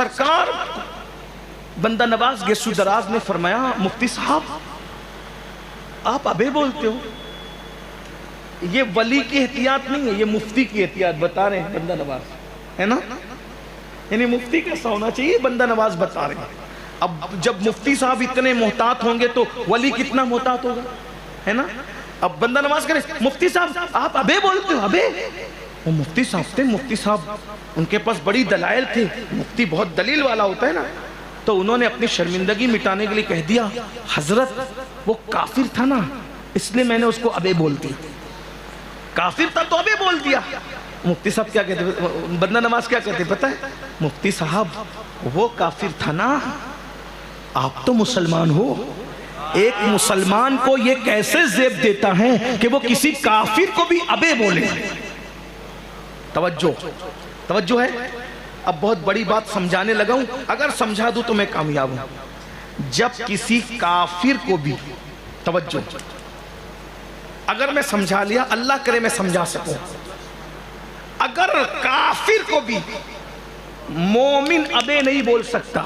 سرکار بندہ نواز گیسو دراز نے فرمایا مفتی صاحب آپ ابے بولتے ہو، یہ ولی کی احتیاط نہیں ہے، یہ مفتی کی احتیاط بتا رہے ہیں بندہ نواز، ہے نا؟ یعنی مفتی کیسا ہونا چاہیے بندہ نواز بتا رہے ہیں۔ اب جب مفتی صاحب اتنے محتاط ہوں گے تو ولی کتنا محتاط ہوگا، ہے نا؟ اب بندہ نواز کرے مفتی صاحب آپ ابے بولتے ہو، ابے؟ وہ مفتی صاحب تھے، مفتی صاحب ان کے پاس بڑی دلائل تھے، مفتی بہت دلیل والا ہوتا ہے نا، تو انہوں نے اپنی شرمندگی مٹانے کے لیے کہہ دیا حضرت وہ کافر تھا نا اس لیے میں نے اس کو ابے بول دیا، کافر تھا تو ابے بول دیا۔ مفتی صاحب کیا کہتے ہیں، بندہ نواز کیا کہتے ہیں پتہ ہے؟ مفتی صاحب وہ کافر تھا نا، آپ تو مسلمان ہو، ایک مسلمان کو یہ کیسے زیب دیتا ہے کہ وہ کسی کافر کو بھی ابے بولے؟ توجہ ہے؟ اب بہت بڑی بات سمجھانے لگا ہوں، اگر سمجھا دوں تو میں کامیاب ہوں۔ جب کسی کافر کو بھی، توجہ، اگر میں سمجھا لیا، اللہ کرے میں سمجھا سکوں، اگر کافر کو بھی مومن ابے نہیں بول سکتا،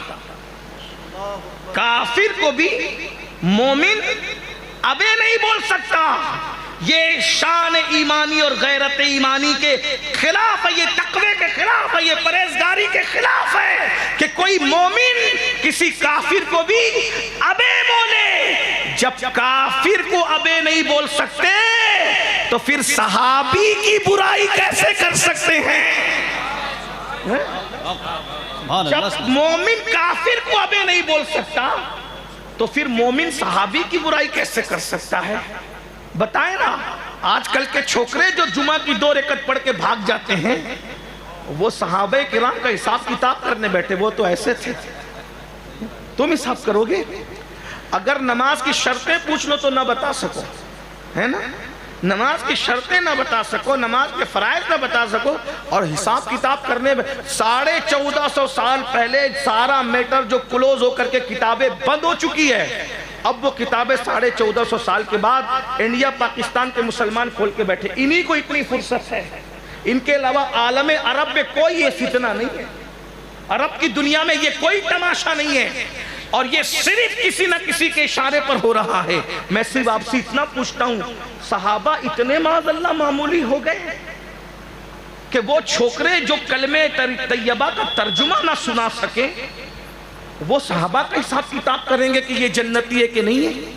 کافر کو بھی مومن ابے نہیں بول سکتا، یہ شان ایمانی اور غیرت ایمانی کے خلاف ہے، یہ تقوی کے خلاف ہے، یہ پرہیزگاری کے خلاف ہے کہ کوئی مومن کسی کافر کو بھی ابے بولے۔ جب کافر کو ابے نہیں بول سکتے تو پھر صحابی کی برائی کیسے کر سکتے ہیں؟ جب مومن کافر کو ابے نہیں بول سکتا تو پھر مومن صحابی کی برائی کیسے کر سکتا ہے؟ بتائیں نا، آج کل کے چھوکرے جو جمعہ کی 2 رکعت پڑھ کے بھاگ جاتے ہیں، وہ صحابہ کرام کا حساب کتاب کرنے بیٹھے، وہ تو ایسے تھے، تم حساب کرو گے؟ اگر نماز کی شرطیں پوچھ لو تو نہ بتا سکو، ہے نا؟ نماز کی شرطیں نہ بتا سکو، نماز کے فرائض نہ بتا سکو، اور حساب کتاب کرنے میں 1450 سال پہلے سارا میٹر جو کلوز ہو کر کے کتابیں بند ہو چکی ہے، اب وہ کتابیں 1450 سال کے بعد انڈیا پاکستان کے مسلمان کھول کے بیٹھے، انہی کو اتنی فرصت ہے، ان کے علاوہ عالم عرب میں کوئی یہ فتنہ نہیں ہے، عرب کی دنیا میں یہ کوئی تماشا نہیں ہے، اور یہ صرف کسی نہ کسی کے اشارے پر ہو رہا ہے۔ میں صرف آپ سے اتنا پوچھتا ہوں، صحابہ اتنے معاذ اللہ معمولی ہو گئے کہ وہ چھوکرے جو کلمہ طیبہ کا ترجمہ نہ سنا سکیں، وہ صحابہ کا حساب کتاب کریں گے کہ یہ جنتی ہے کہ نہیں ہے؟